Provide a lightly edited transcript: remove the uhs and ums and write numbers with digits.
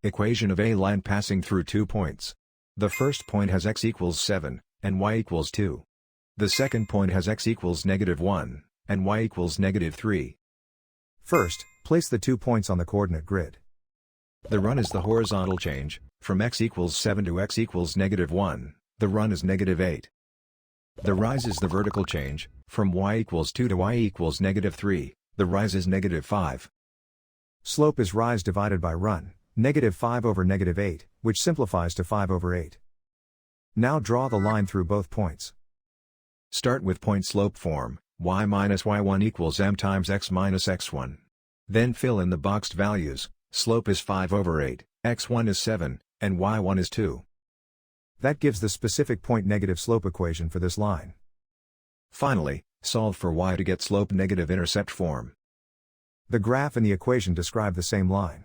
Equation of a line passing through 2 points. The first point has x equals 7, and y equals 2. The second point has x equals -1, and y equals -3. First, place the 2 points on the coordinate grid. The run is the horizontal change, from x equals 7 to x equals -1, the run is -8. The rise is the vertical change, from y equals 2 to y equals -3, the rise is -5. Slope is rise divided by run, -5 over -8, which simplifies to 5 over 8. Now draw the line through both points. Start with point slope form, y minus y1 equals m times x minus x1. Then fill in the boxed values, slope is 5 over 8, x1 is 7, and y1 is 2. That gives the specific point negative slope equation for this line. Finally, solve for y to get slope negative intercept form. The graph and the equation describe the same line.